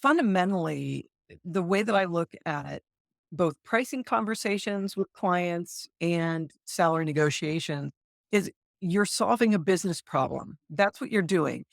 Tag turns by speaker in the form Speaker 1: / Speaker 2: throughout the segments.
Speaker 1: fundamentally, the way that I look at both pricing conversations with clients and salary negotiation is you're solving a business problem. That's what you're doing.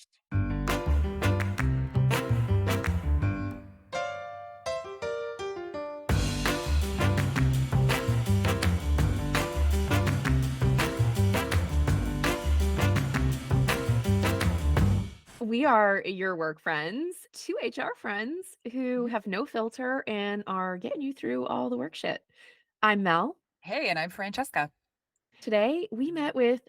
Speaker 2: We are your work friends, two HR friends who
Speaker 3: Mhm.
Speaker 2: have no filter and are getting you through all the work shit. I'm Mel.
Speaker 3: Hey, and I'm Francesca.
Speaker 2: Today we met with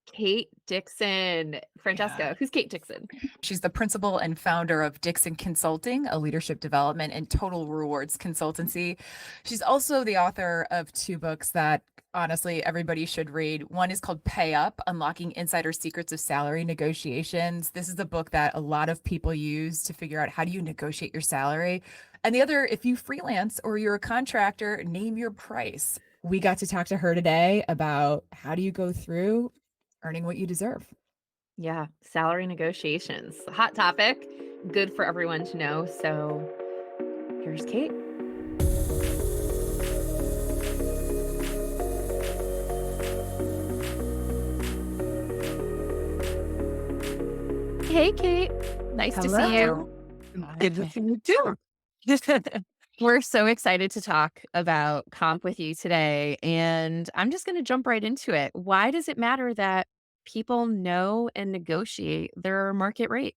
Speaker 2: Kate Dixon.
Speaker 3: Yeah.
Speaker 2: Francesca, who's Kate Dixon?
Speaker 3: She's the principal and founder of Dixon Consulting, a leadership development and total rewards consultancy. She's also the author of two books that honestly everybody should read. One is called Pay Up: Unlocking Insider Secrets of Salary Negotiations. This is the book that a lot of people use to figure out how do you negotiate your salary. And the other, if you freelance or you're a contractor, Name Your Price. We got to talk to her today about how do you go through earning what you deserve.
Speaker 2: Yeah, salary negotiations. Hot topic. Good for everyone to know. So here's Kate. Hey, Kate. Nice to see you.
Speaker 1: Hello. Good to see you too.
Speaker 2: We're so excited to talk about comp with you today. And I'm just going to jump right into it. Why does it matter that people know and negotiate their market rate?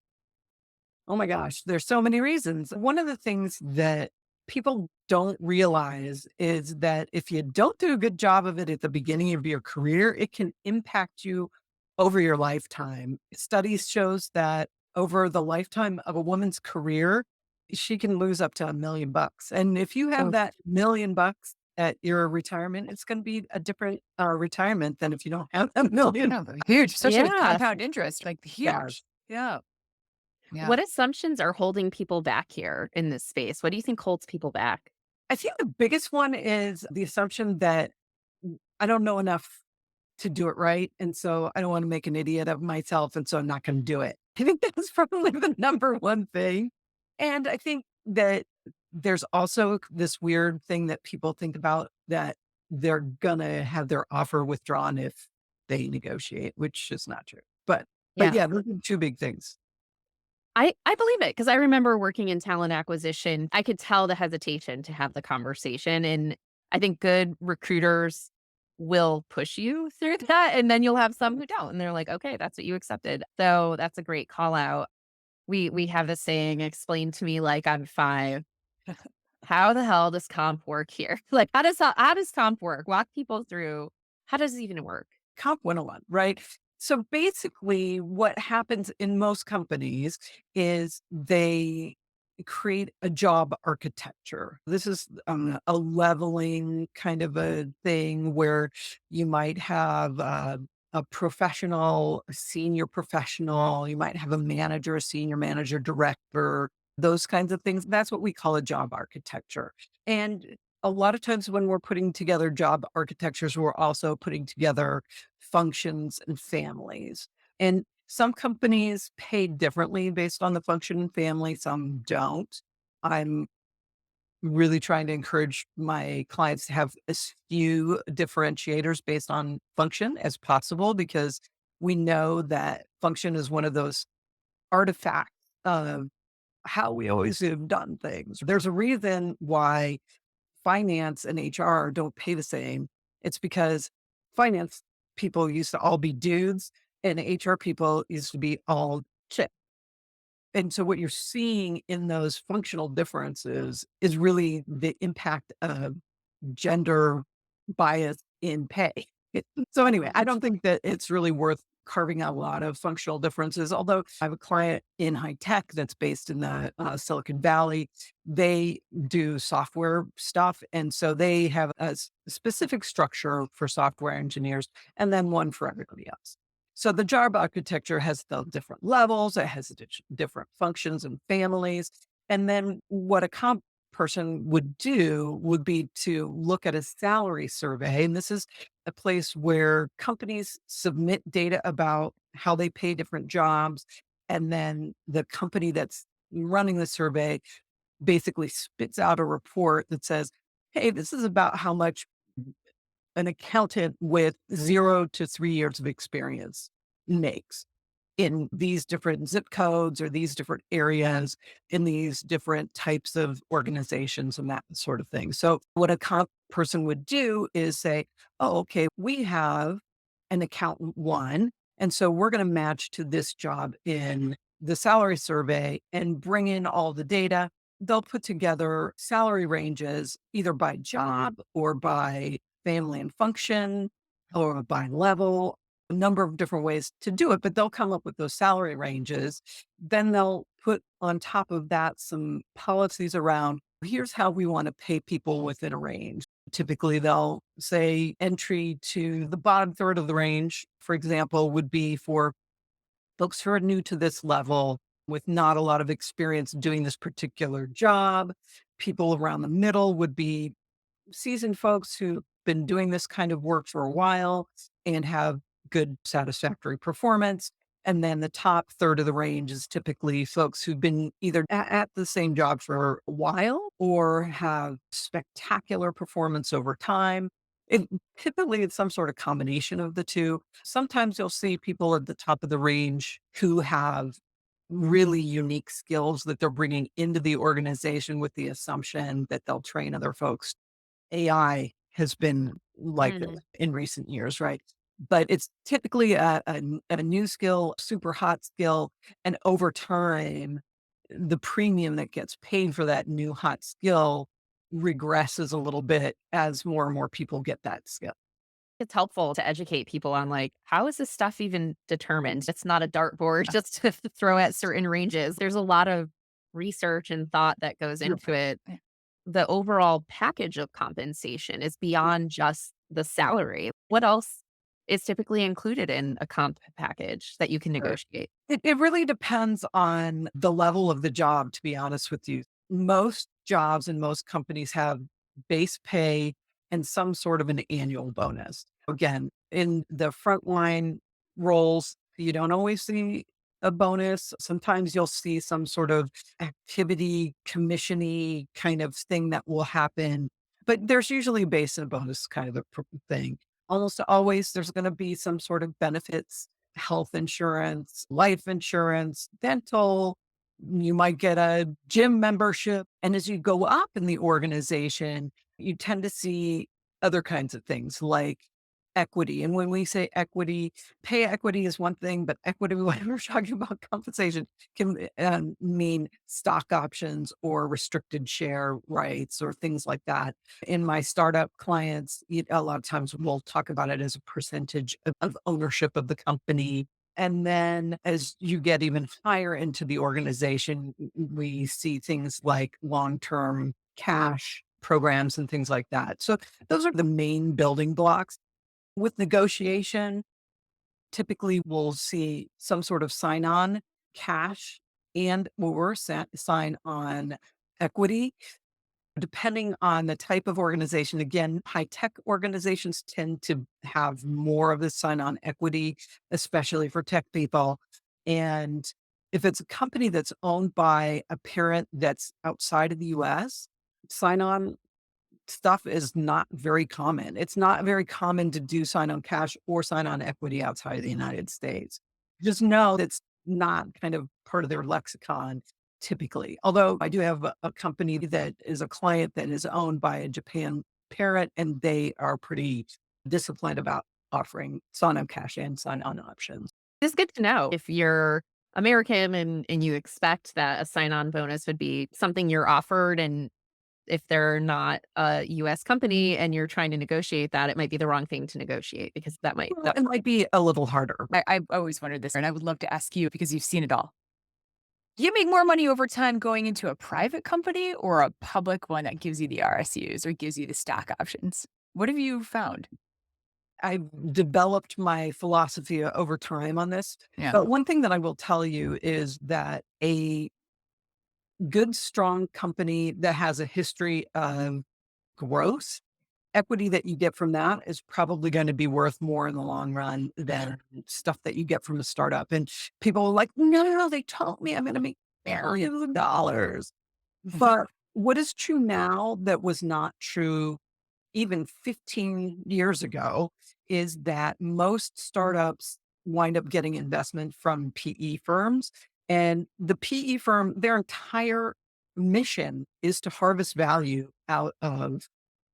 Speaker 1: Oh my gosh, there's so many reasons. One of the things that people don't realize is that if you don't do a good job of it at the beginning of your career, it can impact you over your lifetime. Studies shows that over the lifetime of a woman's career, she can lose up to $1 million. And if you have
Speaker 2: Oh,
Speaker 1: that $1 million at your retirement, it's going to be a different retirement than if you don't have a million.
Speaker 3: Yeah, huge, especially with
Speaker 2: yeah.
Speaker 3: compound interest, like huge. Yeah. Yeah.
Speaker 2: What assumptions are holding people back here in this space? What do you think holds people back?
Speaker 1: I think the biggest one is the assumption that I don't know enough to do it right. And so I don't want to make an idiot of myself. And so I'm not going to do it. I think that's probably the number one thing. And I think that there's also this weird thing that people think about that they're going to have their offer withdrawn if they negotiate, which is not true. But
Speaker 2: Yeah.
Speaker 1: yeah, those are two big things.
Speaker 2: I believe it because I remember working in talent acquisition. I could tell the hesitation to have the conversation. And I think good recruiters will push you through that. And then you'll have some who don't. And they're like, okay, that's what you accepted. So that's a great call out. We have this saying, explain to me like I'm five. How the hell does comp work here? Like how does comp work? Walk people through how does it even work?
Speaker 1: Comp 101, right? So basically, what happens in most companies is they create a job architecture. This is a leveling kind of a thing where you might have a professional, a senior professional, you might have a manager, a senior manager, director, those kinds of things. That's what we call a job architecture. And a lot of times when we're putting together job architectures, we're also putting together functions and families. And some companies pay differently based on the function and family, some don't. I'm really trying to encourage my clients to have as few differentiators based on function as possible because we know that function is one of those artifacts of how we always have done things. There's a reason why finance and HR don't pay the same. It's because finance people used to all be dudes and HR people used to be all chicks. And so what you're seeing in those functional differences is really the impact of gender bias in pay. So anyway, I don't think that it's really worth carving out a lot of functional differences. Although I have a client in high tech that's based in the Silicon Valley, they do software stuff, and so they have a specific structure for software engineers, and then one for everybody else. So the job architecture has the different levels, it has different functions and families. And then what a comp person would do would be to look at a salary survey. And this is a place where companies submit data about how they pay different jobs. And then the company that's running the survey basically spits out a report that says, hey, this is about how much an accountant with 0 to 3 years of experience makes in these different zip codes or these different areas in these different types of organizations and that sort of thing. So what a comp person would do is say, oh, okay, we have an accountant one. And so we're going to match to this job in the salary survey and bring in all the data. They'll put together salary ranges either by job or by family and function or by level, a number of different ways to do it, but they'll come up with those salary ranges. Then they'll put on top of that some policies around here's how we want to pay people within a range. Typically, they'll say entry to the bottom third of the range, for example, would be for folks who are new to this level with not a lot of experience doing this particular job. People around the middle would be seasoned folks who've been doing this kind of work for a while and have good satisfactory performance. And then the top third of the range is typically folks who've been either at the same job for a while or have spectacular performance over time. It, typically, it's some sort of combination of the two. Sometimes you'll see people at the top of the range who have really unique skills that they're bringing into the organization with the assumption that they'll train other folks. AI has been like this
Speaker 2: Mhm.
Speaker 1: in recent years, right? But it's typically a new skill, super hot skill. And over time, the premium that gets paid for that new hot skill regresses a little bit as more and more people get that skill.
Speaker 2: It's helpful to educate people on like, how is this stuff even determined? It's not a dartboard just to throw at certain ranges. There's a lot of research and thought that goes
Speaker 3: You're
Speaker 2: into it. The overall package of compensation is beyond just the salary. What else is typically included in a comp package that you can
Speaker 1: Sure.
Speaker 2: negotiate?
Speaker 1: It really depends on the level of the job, to be honest with you. Most jobs and most companies have base pay and some sort of an annual bonus. Again, in the frontline roles, you don't always see a bonus. Sometimes you'll see some sort of activity commissiony kind of thing that will happen, but there's usually a base and a bonus kind of a thing. Almost always there's going to be some sort of benefits, health insurance, life insurance, dental. You might get a gym membership. And as you go up in the organization, you tend to see other kinds of things like equity. And when we say equity, pay equity is one thing, but equity, when we're talking about compensation, can mean stock options or restricted share rights or things like that. In my startup clients, a lot of times we'll talk about it as a percentage of ownership of the company. And then as you get even higher into the organization, we see things like long term cash programs and things like that. So those are the main building blocks. With negotiation, typically we'll see some sort of sign on cash and or sign on equity. Depending on the type of organization, again, high tech organizations tend to have more of this sign on equity, especially for tech people. And if it's a company that's owned by a parent that's outside of the US, sign on stuff is not very common. It's not very common to do sign on cash or sign on equity outside of the United States. Just know that's not kind of part of their lexicon typically. Although I do have a company that is a client that is owned by a Japan parent, and they are pretty disciplined about offering sign on cash and sign on options.
Speaker 2: It's good to know if you're American and you expect that a sign on bonus would be something you're offered. And if they're not a US company and you're trying to negotiate that, it might be the wrong thing to negotiate because that might,
Speaker 1: Well, it might be a little harder.
Speaker 3: I've always wondered this, and I would love to ask you because you've seen it all. Do you make more money over time going into a private company or a public one that gives you the RSUs or gives you the stock options? What have you found?
Speaker 1: I've developed my philosophy over time on this.
Speaker 3: Yeah.
Speaker 1: But one thing that I will tell you is that a good, strong company that has a history of growth, equity that you get from that is probably going to be worth more in the long run than stuff that you get from a startup. And people are like, no, they told me I'm going to make millions of dollars.
Speaker 3: Mhm.
Speaker 1: But what is true now that was not true even 15 years ago is that most startups wind up getting investment from PE firms. And the PE firm, their entire mission is to harvest value out of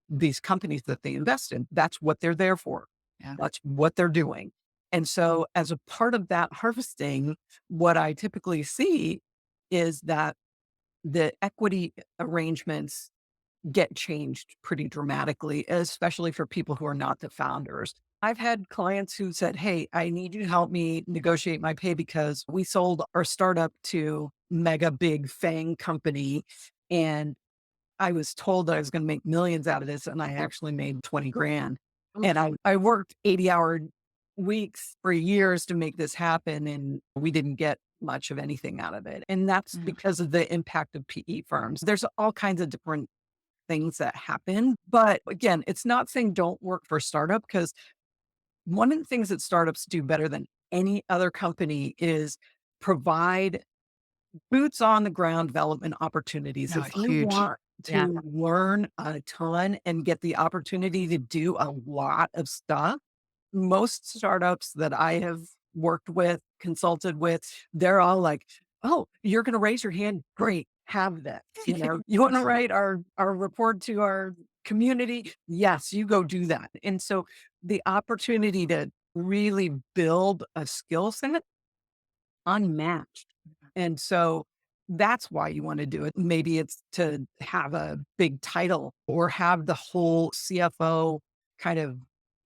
Speaker 1: these companies that they invest in. That's what they're there for.
Speaker 3: Yeah.
Speaker 1: That's what they're doing. And so, as a part of that harvesting, what I typically see is that the equity arrangements get changed pretty dramatically, especially for people who are not the founders. I've had clients who said, "Hey, I need you to help me negotiate my pay because we sold our startup to mega big FANG company. And I was told that I was going to make millions out of this. And I actually made 20 grand. And I worked 80-hour weeks for years to make this happen. And we didn't get much of anything out of it. And that's
Speaker 3: Mhm.
Speaker 1: because of the impact of PE firms. There's all kinds of different things that happen. But again, it's not saying don't work for a startup because one of the things that startups do better than any other company is provide boots on the ground development opportunities.
Speaker 3: No,
Speaker 1: If you
Speaker 3: huge.
Speaker 1: want
Speaker 2: Yeah.
Speaker 1: to learn a ton and get the opportunity to do a lot of stuff, most startups that I have worked with, consulted with, they're all like, "Oh, you're going to raise your hand? Great, have that. You want to write our report to our community? Yes, you go do that." And so the opportunity to really build a skill set unmatched. And so that's why you want to do it. Maybe it's to have a big title or have the whole CFO kind of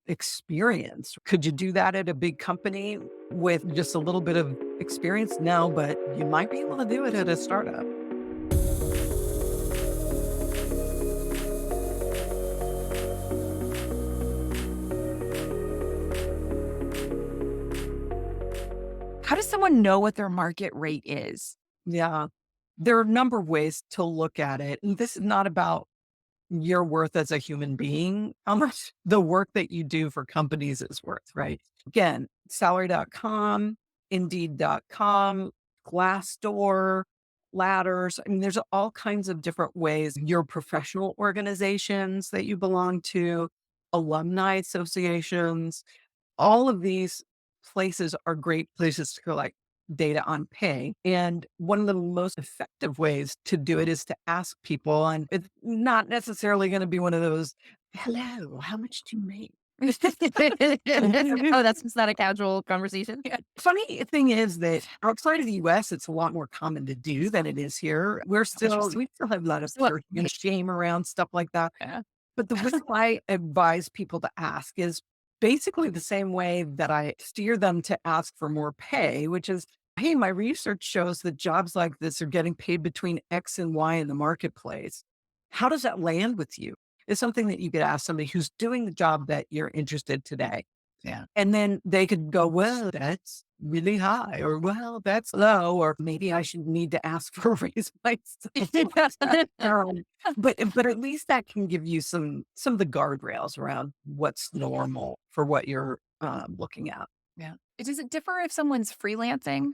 Speaker 1: experience. Could you do that at a big company with just a little bit of experience? No, but you might be able to do it at a startup.
Speaker 3: How does someone know what their market rate is?
Speaker 1: Yeah. There are a number of ways to look at it. And this is not about your worth as a human being, how much the work that you do for companies is worth, right? Again, salary.com, indeed.com, Glassdoor, ladders. I mean, there's all kinds of different ways. Your professional organizations that you belong to, alumni associations, all of these places are great places to collect data on pay. And one of the most effective ways to do it is to ask people, and it's not necessarily going to be one of those, "Hello, how much do you make?"
Speaker 2: Oh, that's not a casual conversation.
Speaker 1: Yeah. Funny thing is that outside of the US, it's a lot more common to do than it is here. We still have a lot of
Speaker 2: What?
Speaker 1: shame around stuff like that.
Speaker 3: Yeah.
Speaker 1: But the way I advise people to ask is basically the same way that I steer them to ask for more pay, which is, "Hey, my research shows that jobs like this are getting paid between X and Y in the marketplace. How does that land with you?" It's something that you could ask somebody who's doing the job that you're interested today.
Speaker 3: Yeah.
Speaker 1: And then they could go, "Well, that's really high," or, "Well, that's low," or, "Maybe I should need to ask for a raise myself." But at least that can give you some of the guardrails around what's normal for what you're looking at.
Speaker 3: Yeah. Does it differ if someone's freelancing?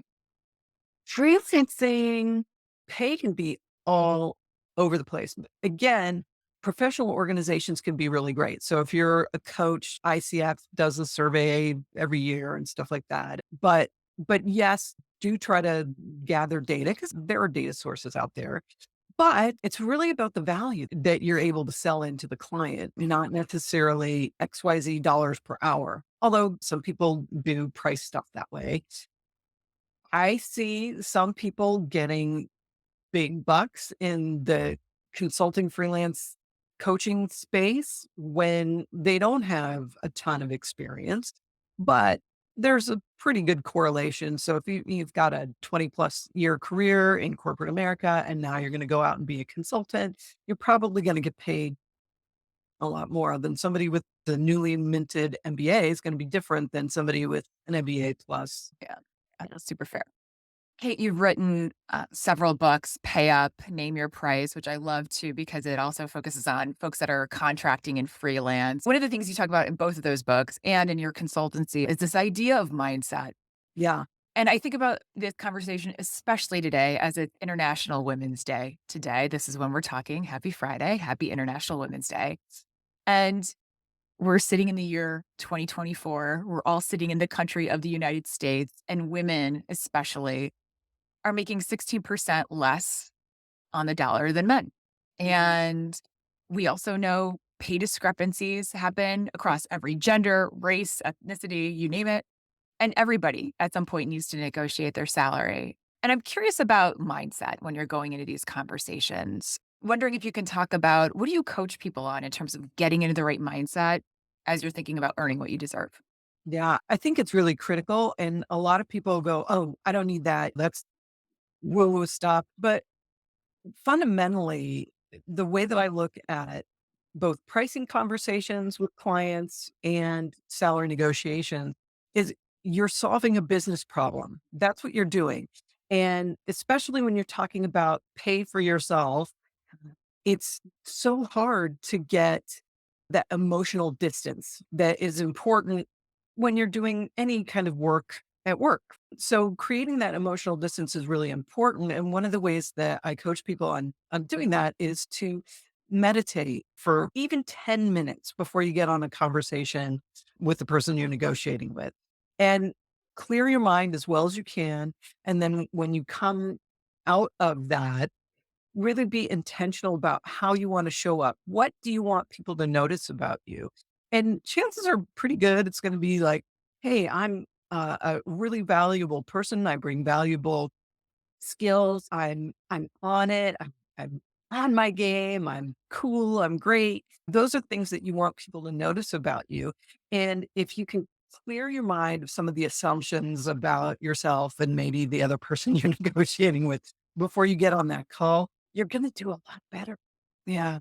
Speaker 1: Freelancing pay can be all over the place. But again, professional organizations can be really great. So if you're a coach, ICF does a survey every year and stuff like that. But yes, do try to gather data because there are data sources out there. But it's really about the value that you're able to sell into the client, not necessarily XYZ dollars per hour. Although some people do price stuff that way. I see some people getting big bucks in the consulting freelance coaching space when they don't have a ton of experience, but there's a pretty good correlation. So if you've got a 20 plus year career in corporate America and now you're going to go out and be a consultant, you're probably going to get paid a lot more than somebody with the newly minted MBA is going to be different than somebody with an MBA plus.
Speaker 3: Yeah. That's super fair. Kate, you've written several books, Pay Up, Name Your Price, which I love too, because it also focuses on folks that are contracting and freelance. One of the things you talk about in both of those books and in your consultancy is this idea of mindset.
Speaker 1: Yeah.
Speaker 3: And I think about this conversation, especially today, as it's International Women's Day. Today, this is when we're talking. Happy Friday. Happy International Women's Day. And we're sitting in the year 2024. We're all sitting in the country of the United States, and women, especially, are making 16% less on the dollar than men. And we also know pay discrepancies happen across every gender, race, ethnicity, you name it. And everybody at some point needs to negotiate their salary. And I'm curious about mindset when you're going into these conversations. Wondering if you can talk about what do you coach people on in terms of getting into the right mindset as you're thinking about earning what you deserve?
Speaker 1: Yeah, I think it's really critical. And a lot of people go, oh, I don't need that. That's woo woo stuff. But fundamentally, the way that I look at both pricing conversations with clients and salary negotiation is you're solving a business problem. That's what you're doing. And especially when you're talking about pay for yourself, it's so hard to get that emotional distance that is important when you're doing any kind of work at work. So creating that emotional distance is really important. And one of the ways that I coach people on doing that is to meditate for even 10 minutes before you get on a conversation with the person you're negotiating with. And clear your mind as well as you can. And then when you come out of that, really be intentional about how you want to show up. What do you want people to notice about you? And chances are pretty good. It's going to be like, hey, I'm a really valuable person. I bring valuable skills. I'm on it. I'm on my game. I'm cool. I'm great. Those are things that you want people to notice about you. And if you can clear your mind of some of the assumptions about yourself and maybe the other person you're negotiating with before you get on that call, you're going to do a lot better. Yeah.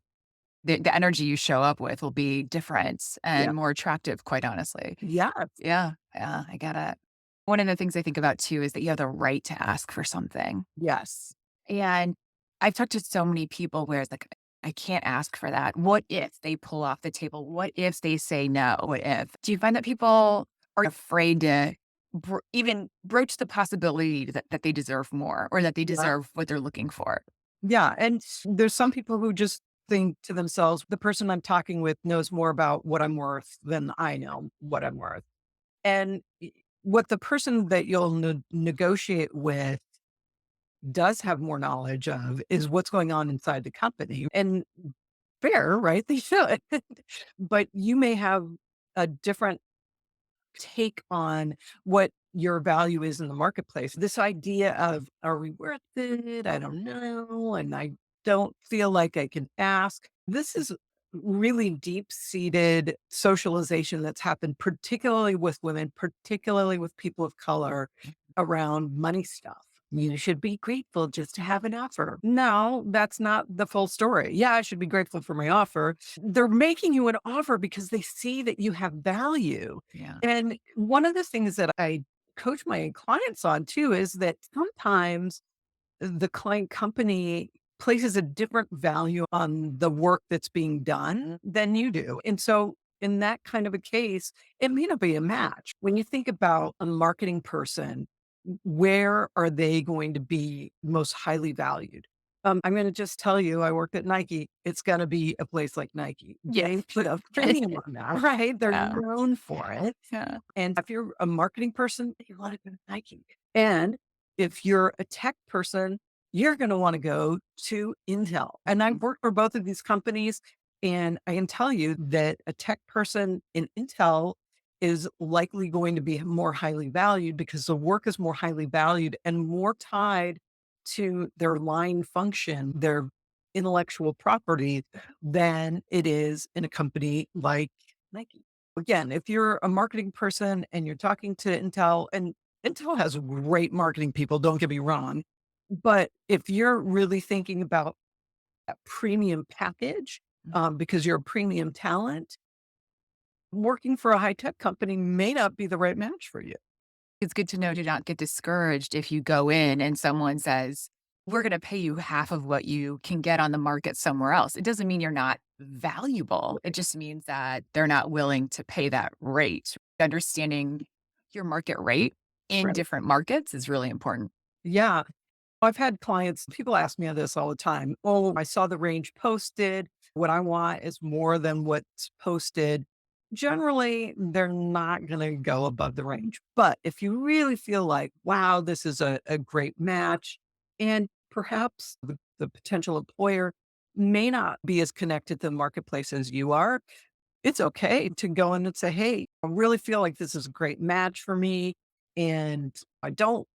Speaker 3: The energy you show up with will be different
Speaker 1: Yeah.
Speaker 3: and more attractive, quite honestly.
Speaker 1: Yeah.
Speaker 3: Yeah. Yeah. I get it. One of the things I think about too is that you have the right to ask for something.
Speaker 1: Yes.
Speaker 3: And I've talked to so many people where it's like, I can't ask for that. What if they pull off the table? What if they say no? What if? Do you find that people are afraid to even broach the possibility that they deserve more or that they
Speaker 1: Yeah.
Speaker 3: deserve what they're looking for?
Speaker 1: Yeah. And there's some people who just think to themselves, the person I'm talking with knows more about what I'm worth than I know what I'm worth. And what the person that you'll negotiate with does have more knowledge of is what's going on inside the company. And fair, right? They should. But you may have a different take on what your value is in the marketplace. This idea of, are we worth it? I don't know. And I don't feel like I can ask. This is really deep seated socialization that's happened, particularly with women, particularly with people of color around money stuff. You should be grateful just to have an offer. No, that's not the full story. Yeah, I should be grateful for my offer. They're making you an offer because they see that you have value.
Speaker 3: Yeah.
Speaker 1: And one of the things that I coach my clients on too is that sometimes the client company places a different value on the work that's being done than you do. And so in that kind of a case, it may not be a match. When you think about a marketing person, where are they going to be most highly valued? I'm going to just tell you, I worked at Nike. It's going to be a place like Nike.
Speaker 3: Yeah.
Speaker 1: They put a premium on that, right? They're
Speaker 3: Yeah.
Speaker 1: known for it.
Speaker 3: Yeah.
Speaker 1: And if you're a marketing person, you want to go to Nike. And if you're a tech person, you're going to want to go to Intel. And I've worked for both of these companies. And I can tell you that a tech person in Intel is likely going to be more highly valued because the work is more highly valued and more tied to their line function, their intellectual property, than it is in a company like Nike. Again, if you're a marketing person and you're talking to Intel, and Intel has great marketing people, don't get me wrong. But if you're really thinking about a premium package, because you're a premium talent, working for a high tech company may not be the right match for you.
Speaker 3: It's good to know to not get discouraged if you go in and someone says, we're going to pay you half of what you can get on the market somewhere else. It doesn't mean you're not valuable. It just means that they're not willing to pay that rate. Understanding your market rate in
Speaker 1: Right.
Speaker 3: different markets is really important.
Speaker 1: Yeah. I've had clients, people ask me this all the time. Oh, I saw the range posted. What I want is more than what's posted. Generally, they're not going to go above the range. But if you really feel like, wow, this is a great match, and perhaps the potential employer may not be as connected to the marketplace as you are, it's okay to go in and say, hey, I really feel like this is a great match for me. And I don't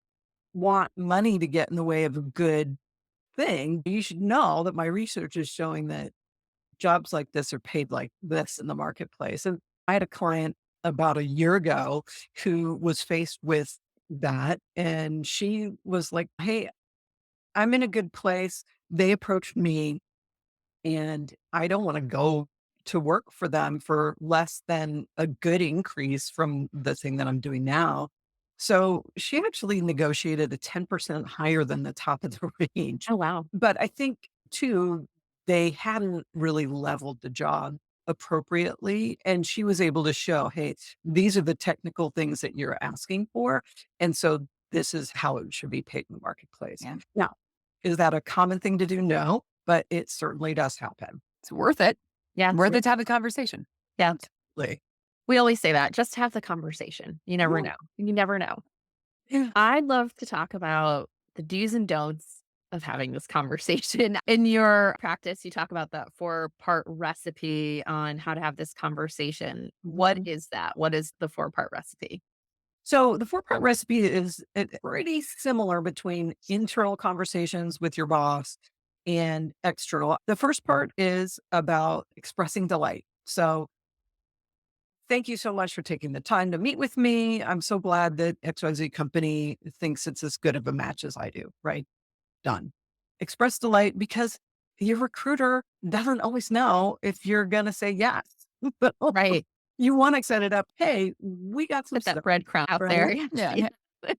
Speaker 1: want money to get in the way of a good thing. You should know that my research is showing that jobs like this are paid like this in the marketplace. And I had a client about a year ago who was faced with that. And she was like, hey, I'm in a good place. They approached me and I don't want to go to work for them for less than a good increase from the thing that I'm doing now. So she actually negotiated a 10% higher than the top of the range.
Speaker 2: Oh, wow.
Speaker 1: But I think too, they hadn't really leveled the job appropriately. And she was able to show, hey, these are the technical things that you're asking for. And so this is how it should be paid in the marketplace.
Speaker 3: Yeah.
Speaker 1: Now, is that a common thing to do? No, but it certainly does happen.
Speaker 3: It's worth it.
Speaker 2: Yeah.
Speaker 3: Worth it to have the conversation.
Speaker 2: Yeah.
Speaker 1: Like,
Speaker 2: We always say that. Just have the conversation. You never
Speaker 1: yeah,
Speaker 2: know. You never know.
Speaker 1: yeah.
Speaker 2: I'd love to talk about the do's and don'ts of having this conversation. In your practice, you talk about that 4-part recipe on how to have this conversation. What
Speaker 1: Mhm.
Speaker 2: is that? What is the 4-part recipe?
Speaker 1: So the 4-part recipe is pretty similar between internal conversations with your boss and external. The first part is about expressing delight. So thank you so much for taking the time to meet with me. I'm so glad that XYZ company thinks it's as good of a match as I do, right? Done. Express delight because your recruiter doesn't always know if you're going to say yes. So
Speaker 2: Right.
Speaker 1: you want to set it up. Hey, we got some
Speaker 2: Put that
Speaker 1: stuff,
Speaker 2: breadcrumb out
Speaker 1: right?
Speaker 2: there.
Speaker 3: Yeah. Yeah.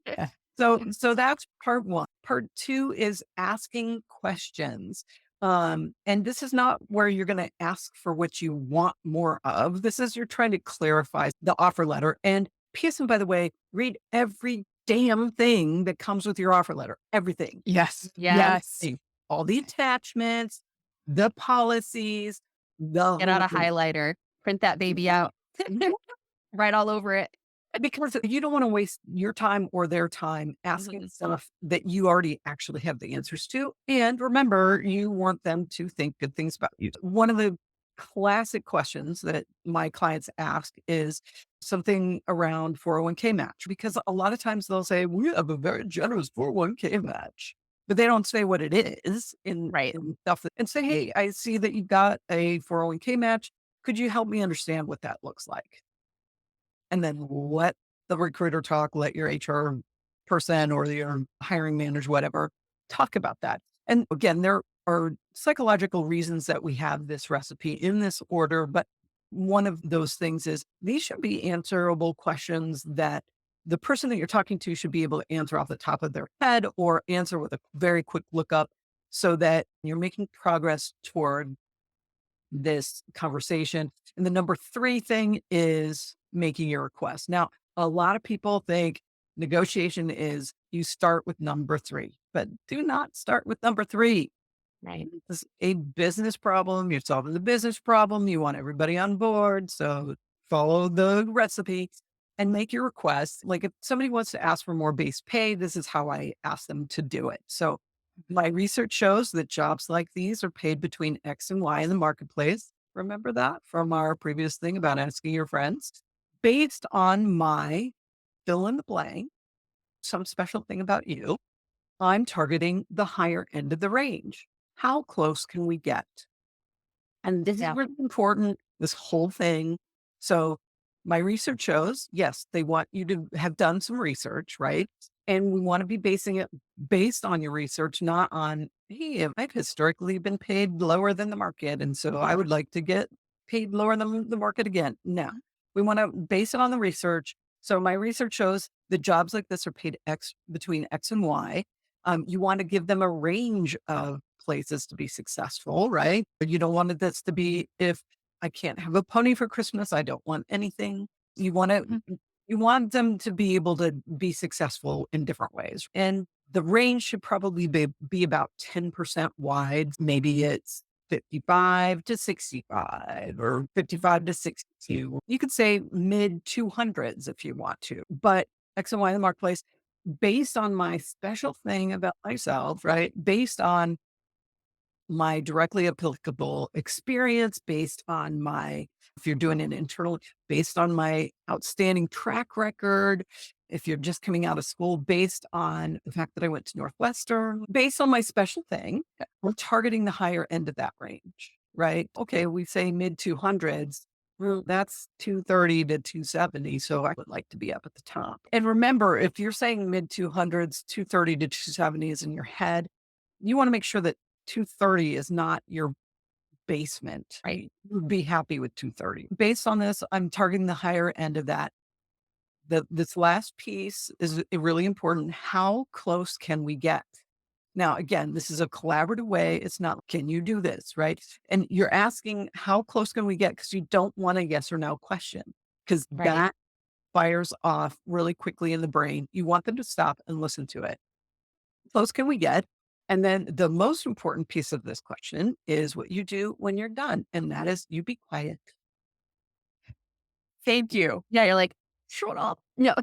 Speaker 3: Yeah.
Speaker 1: So that's part one. Part two is asking questions. And this is not where you're going to ask for what you want more of. This is you're trying to clarify the offer letter. And PS, and by the way, read every damn thing that comes with your offer letter. Everything.
Speaker 3: Yes.
Speaker 2: Yes.
Speaker 3: Yes.
Speaker 1: Everything. All the attachments, the policies, the
Speaker 2: Get out
Speaker 1: whole
Speaker 2: a
Speaker 1: thing.
Speaker 2: highlighter, print that baby out, write all over it.
Speaker 1: Because you don't want to waste your time or their time asking
Speaker 2: Mhm.
Speaker 1: stuff that you already actually have the answers to. And remember, you want them to think good things about you. One of the classic questions that my clients ask is something around 401k match, because a lot of times they'll say, we have a very generous 401k match, but they don't say what it is
Speaker 2: Right.
Speaker 1: in stuff and say, hey, I see that you've got a 401k match. Could you help me understand what that looks like? And then let the recruiter talk, let your HR person or your hiring manager, whatever, talk about that. And again, there are psychological reasons that we have this recipe in this order, but one of those things is these should be answerable questions that the person that you're talking to should be able to answer off the top of their head or answer with a very quick lookup so that you're making progress toward this conversation. And the number three thing is making your request. Now, a lot of people think negotiation is you start with number three, but do not start with number three.
Speaker 2: Right.
Speaker 1: This is a business problem. You're solving the business problem. You want everybody on board. So follow the recipe and make your request. Like if somebody wants to ask for more base pay, this is how I ask them to do it. So my research shows that jobs like these are paid between X and Y in the marketplace. Remember that from our previous thing about asking your friends based on my fill in the blank, some special thing about you. I'm targeting the higher end of the range. How close can we get? And this is
Speaker 2: Yeah.
Speaker 1: really important, this whole thing. So my research shows, yes, they want you to have done some research, right? And we want to be basing it based on your research, not on, hey, I've historically been paid lower than the market. And so I would like to get paid lower than the market again. No, we want to base it on the research. So my research shows that jobs like this are paid X between X and Y. You want to give them a range of places to be successful, right? But you don't want this to be if I can't have a pony for Christmas, I don't want anything. You want to
Speaker 3: Mhm.
Speaker 1: You want them to be able to be successful in different ways. And the range should probably be about 10% wide. Maybe it's 55 to 65 or 55 to 62. You could say mid 200s if you want to, but X and Y in the marketplace based on my special thing about myself, right? Based on my directly applicable experience, based on my, if you're doing an internal, based on my outstanding track record, if you're just coming out of school, based on the fact that I went to Northwestern, based on my special thing, we're targeting the higher end of that range, right? Okay, we say mid 200s. Well, that's 230 to 270. So I would like to be up at the top. And remember, if you're saying mid 200s, 230 to 270 is in your head, you want to make sure that 230 is not your basement, right? Be happy with 230. Based on this, I'm targeting the higher end of that. This last piece is really important. How close can we get? Now, again, this is a collaborative way. It's not, can you do this? Right. And you're asking, how close can we get? Because you don't want a yes or no question, because
Speaker 2: Right.
Speaker 1: that fires off really quickly in the brain. You want them to stop and listen to it. Close can we get? And then the most important piece of this question is what you do when you're done. And that is you be quiet. Thank you.
Speaker 2: Yeah, you're like, shut up. No.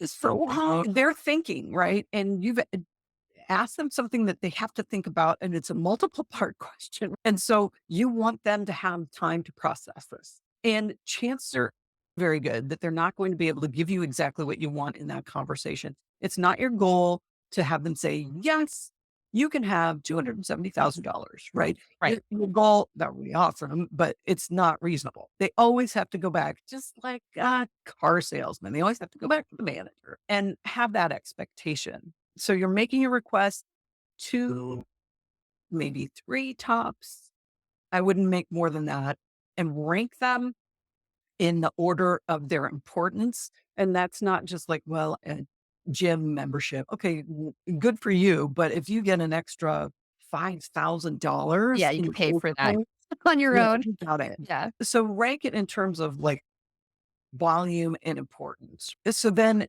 Speaker 1: So they're thinking, right? And you've asked them something that they have to think about, and it's a multiple part question. And so you want them to have time to process this. And chances are very good that they're not going to be able to give you exactly what you want in that conversation. It's not your goal to have them say, yes, you can have $270,000, right?
Speaker 2: Right.
Speaker 1: Your goal, that would be awesome, but it's not reasonable. They always have to go back, just like car salesmen. They always have to go back to the manager and have that expectation. So you're making a request, 2, maybe 3 tops. I wouldn't make more than that, and rank them in the order of their importance. And that's not just like, well, a gym membership. Okay, good for you. But if you get an extra $5,000
Speaker 2: Yeah, you
Speaker 1: in
Speaker 2: can pay for that
Speaker 1: overtime,
Speaker 2: on your
Speaker 1: yeah,
Speaker 2: own.
Speaker 1: you got it.
Speaker 2: Yeah.
Speaker 1: So rank it in terms of like volume and importance. So then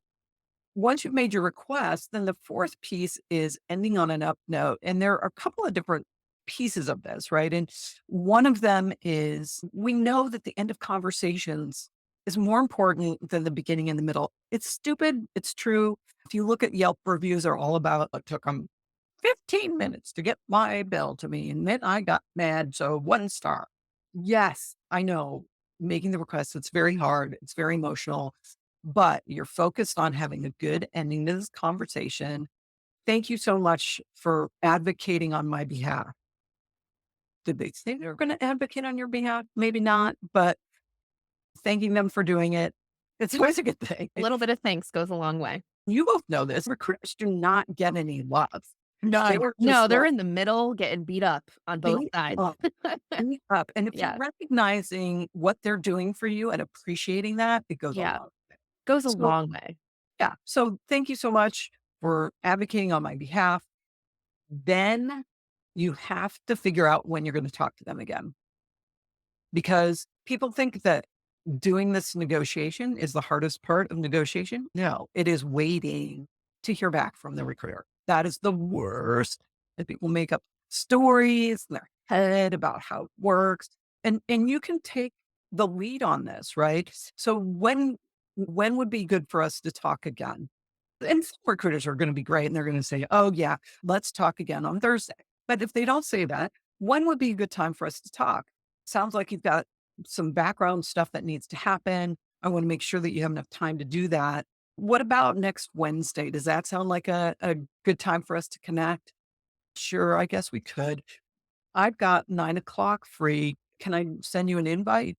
Speaker 1: once you've made your request, then the fourth piece is ending on an up note. And there are a couple of different pieces of this, right? And one of them is we know that the end of conversations is more important than the beginning and the middle. It's stupid. It's true. If you look at Yelp reviews, are all about it took them 15 minutes to get my bill to me. And then I got mad. So 1 star. Yes, I know making the request, it's very hard. It's very emotional, but you're focused on having a good ending to this conversation. Thank you so much for advocating on my behalf. Did they say they were going to advocate on your behalf? Maybe not, but thanking them for doing it, it's always a good thing.
Speaker 2: A little bit of thanks goes a long way.
Speaker 1: You both know this. Recruiters do not get any love. They were
Speaker 2: No,
Speaker 1: just
Speaker 2: they're
Speaker 1: like,
Speaker 2: in the middle getting beat up on both
Speaker 1: beat
Speaker 2: sides.
Speaker 1: up, beat up. And if you're
Speaker 2: Yeah.
Speaker 1: recognizing what they're doing for you and appreciating that, it goes a
Speaker 2: Yeah.
Speaker 1: long way.
Speaker 2: Goes a
Speaker 1: So,
Speaker 2: long way.
Speaker 1: yeah. So thank you so much for advocating on my behalf. Then you have to figure out when you're going to talk to them again, because people think that doing this negotiation is the hardest part of negotiation. No, it is waiting to hear back from the recruiter. That is the worst. And people make up stories in their head about how it works. And you can take the lead on this, right? So when would be good for us to talk again? And some recruiters are going to be great and they're going to say, oh, yeah, let's talk again on Thursday. But if they don't say that, when would be a good time for us to talk? Sounds like you've got some background stuff that needs to happen. I want to make sure that you have enough time to do that. What about next Wednesday? Does that sound like a good time for us to connect? Sure, I guess we could. I've got 9 o'clock free. Can I send you an invite?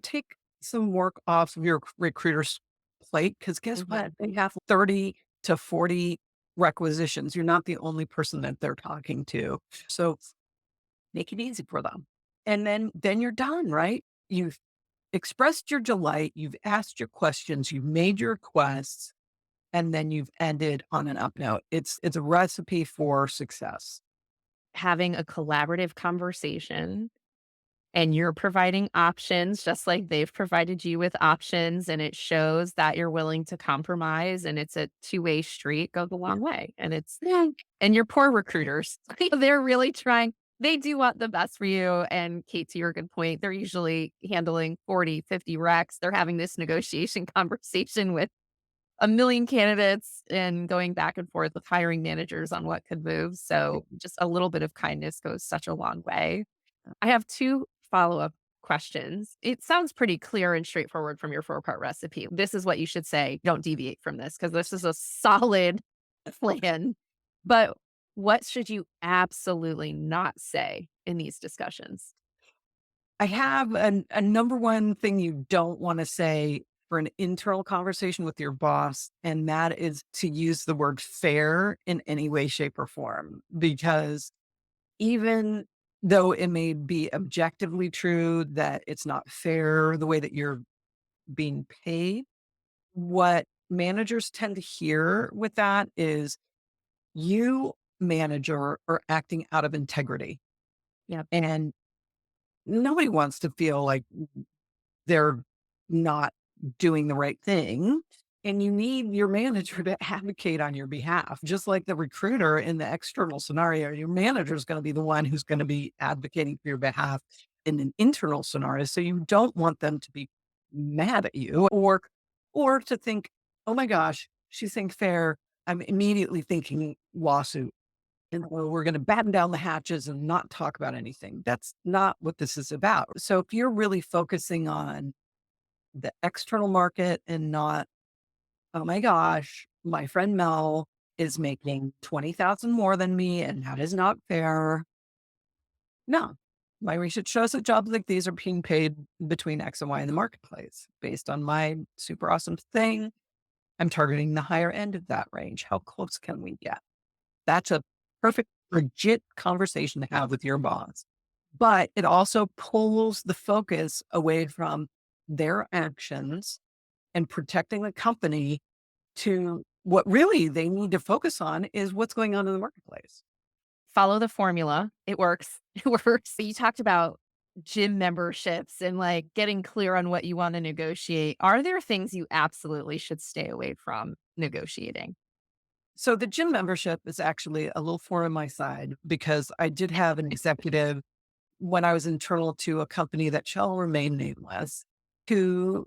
Speaker 1: Take some work off of your recruiter's plate, because guess
Speaker 2: Mhm.
Speaker 1: what? They have 30 to 40 requisitions. You're not the only person that they're talking to. So make it easy for them. And then you're done, right? You've expressed your delight, you've asked your questions, you've made your requests, and then you've ended on an up note. It's a recipe for success.
Speaker 2: Having a collaborative conversation and you're providing options just like they've provided you with options, and it shows that you're willing to compromise and it's a two-way street, goes a long way. And it's and your poor recruiters, they're really trying. They do want the best for you. And Kate, to your good point, they're usually handling 40, 50 recs. They're having this negotiation conversation with a million candidates and going back and forth with hiring managers on what could move. So just a little bit of kindness goes such a long way. I have two follow-up questions. It sounds pretty clear and straightforward from your four-part recipe. This is what you should say. Don't deviate from this because this is a solid plan. But what should you absolutely not say in these discussions?
Speaker 1: I have a number one thing you don't want to say for an internal conversation with your boss, and that is to use the word fair in any way, shape, or form. Because even though it may be objectively true that it's not fair the way that you're being paid, what managers tend to hear with that is you, manager, are acting out of integrity.
Speaker 2: Yep.
Speaker 1: And nobody wants to feel like they're not doing the right thing. And you need your manager to advocate on your behalf. Just like the recruiter in the external scenario, your manager is going to be the one who's going to be advocating for your behalf in an internal scenario. So you don't want them to be mad at you or to think, oh my gosh, she's saying fair. I'm immediately thinking lawsuit. And we're going to batten down the hatches and not talk about anything. That's not what this is about. So if you're really focusing on the external market and not, oh my gosh, my friend Mel is making 20,000 more than me and that is not fair. No, my research shows that jobs like these are being paid between X and Y in the marketplace based on my super awesome thing. I'm targeting the higher end of that range. How close can we get? That's a perfect, legit conversation to have with your boss. But it also pulls the focus away from their actions and protecting the company to what really they need to focus on is what's going on in the marketplace.
Speaker 2: Follow the formula. It works. It works. You talked about gym memberships and like getting clear on what you want to negotiate. Are there things you absolutely should stay away from negotiating?
Speaker 1: So the gym membership is actually a little thorn on my side because I did have an executive when I was internal to a company that shall remain nameless, who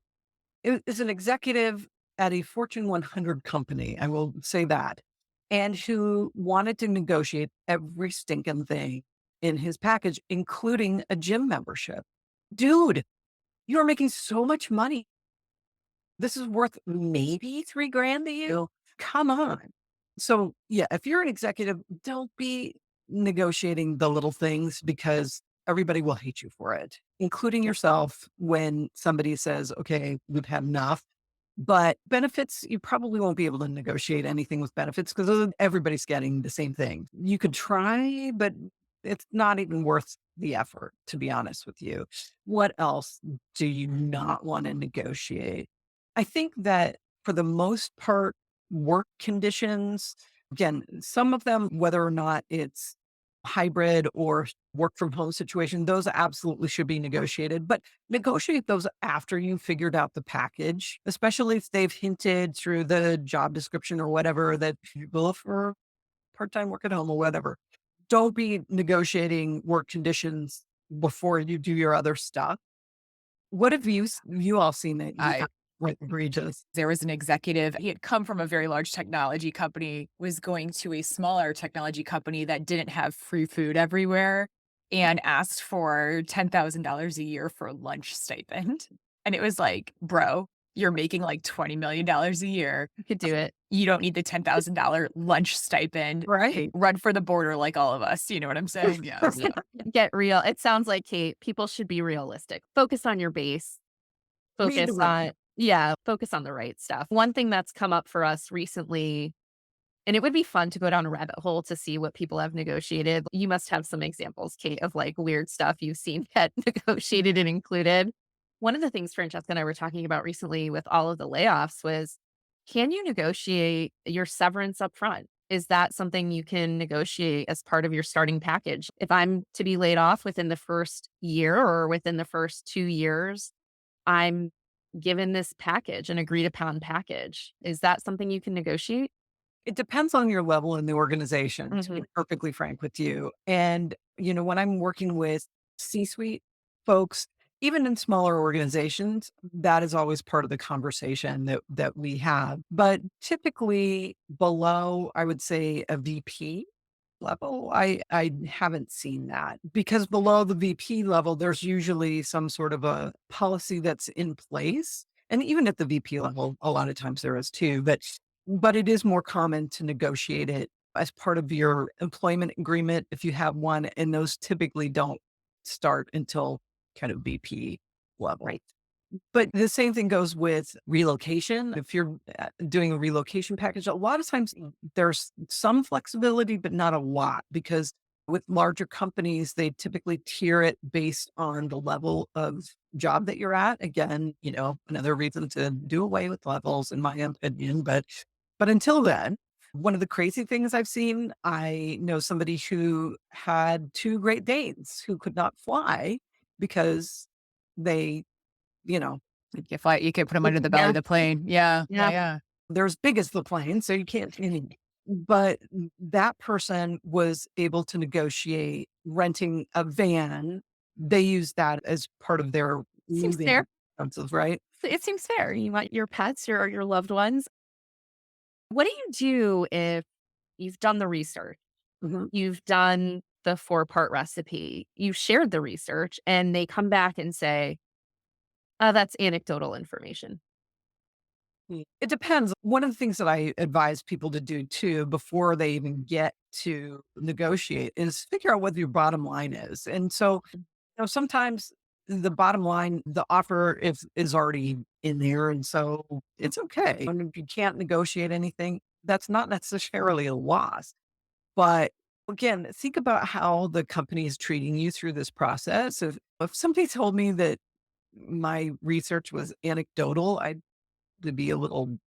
Speaker 1: is an executive at a Fortune 100 company. I will say that. And who wanted to negotiate every stinking thing in his package, including a gym membership. Dude, you are making so much money. This is worth maybe 3 grand to you. Come on. So yeah, if you're an executive, don't be negotiating the little things because everybody will hate you for it, including yourself when somebody says, okay, we've had enough. But benefits, you probably won't be able to negotiate anything with benefits because everybody's getting the same thing. You could try, but it's not even worth the effort, to be honest with you. What else do you not want to negotiate? I think that for the most part, work conditions, again, some of them, whether or not it's hybrid or work from home situation, those absolutely should be negotiated, but negotiate those after you've figured out the package, especially if they've hinted through the job description or whatever that you will for part-time work at home or whatever. Don't be negotiating work conditions before you do your other stuff. What have you all seen that you
Speaker 3: I
Speaker 1: found quite egregious?
Speaker 3: There was an executive, he had come from a very large technology company, was going to a smaller technology company that didn't have free food everywhere and asked for $10,000 a year for lunch stipend. And it was like, bro, you're making like $20 million a year.
Speaker 2: You could do it.
Speaker 3: You don't need the $10,000 lunch stipend.
Speaker 1: Right.
Speaker 3: Run for the border like all of us. You know what I'm saying? Yeah. So
Speaker 2: Get real. It sounds like, Kate, people should be realistic. Focus on your base.
Speaker 1: Read the
Speaker 2: Focus
Speaker 1: room.
Speaker 2: on, yeah, focus on the right stuff. One thing that's come up for us recently, and it would be fun to go down a rabbit hole to see what people have negotiated. You must have some examples, Kate, of like weird stuff you've seen get negotiated and included. One of the things Francesca and I were talking about recently with all of the layoffs was, can you negotiate your severance up front? Is that something you can negotiate as part of your starting package? If I'm to be laid off within the first year or within the first 2 years, I'm given this package, an agreed upon package. Is that something you can negotiate?
Speaker 1: It depends on your level in the organization, to be
Speaker 2: Mhm.
Speaker 1: perfectly frank with you. And, when I'm working with C-suite folks, even in smaller organizations, that is always part of the conversation that we have. But typically below, I would say a VP level, I haven't seen that because below the VP level, there's usually some sort of a policy that's in place. And even at the VP level, a lot of times there is too, but it is more common to negotiate it as part of your employment agreement if you have one, and those typically don't start until kind of VP level.
Speaker 2: Right.
Speaker 1: But the same thing goes with relocation. If you're doing a relocation package, a lot of times there's some flexibility, but not a lot because with larger companies, they typically tier it based on the level of job that you're at. Again, another reason to do away with levels, in my opinion. But until then, one of the crazy things I've seen, I know somebody who had two Great Danes who could not fly because they you know,
Speaker 3: You could put them under the belly
Speaker 2: Yeah.
Speaker 3: of the plane. Yeah. Yeah.
Speaker 2: Yeah.
Speaker 3: Yeah.
Speaker 1: they're as big as the plane, so you can't but that person was able to negotiate renting a van. They use that as part of their
Speaker 2: Seems
Speaker 1: moving
Speaker 2: fair.
Speaker 1: expenses, right?
Speaker 2: It seems fair. You want your pets, your loved ones. What do you do if you've done the research?
Speaker 1: Mhm.
Speaker 2: You've done the 4-part recipe. You've shared the research and they come back and say, that's anecdotal information."
Speaker 1: It depends. One of the things that I advise people to do too before they even get to negotiate is figure out what your bottom line is. And so sometimes the bottom line, the offer is already in there, and so it's okay. And if you can't negotiate anything, that's not necessarily a loss. But again, think about how the company is treating you through this process. If somebody told me that my research was anecdotal, I'd be a little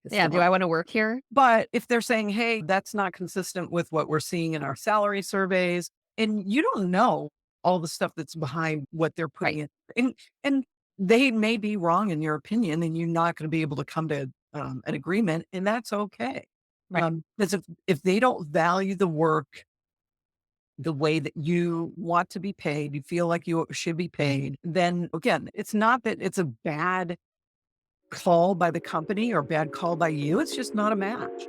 Speaker 1: pissed
Speaker 2: Yeah, "Do
Speaker 1: off.
Speaker 2: I wanna work here?"
Speaker 1: But if they're saying, "Hey, that's not consistent with what we're seeing in our salary surveys," and you don't know all the stuff that's behind what they're putting
Speaker 2: Right,
Speaker 1: in, and they may be wrong in your opinion, and you're not going to be able to come to an agreement, and that's okay.
Speaker 2: right.
Speaker 1: Because if they don't value the work the way that you want to be paid, you feel like you should be paid, then again, it's not that it's a bad call by the company or bad call by you. It's just not a match.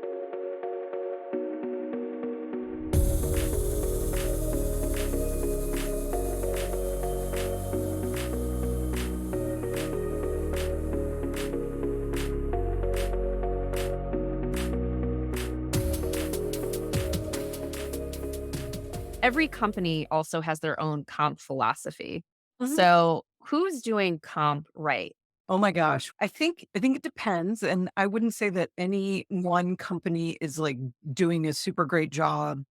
Speaker 2: Every company also has their own comp philosophy.
Speaker 1: Mhm.
Speaker 2: So, who's doing comp right?
Speaker 1: Oh my gosh. I think it depends. And I wouldn't say that any one company is like doing a super great job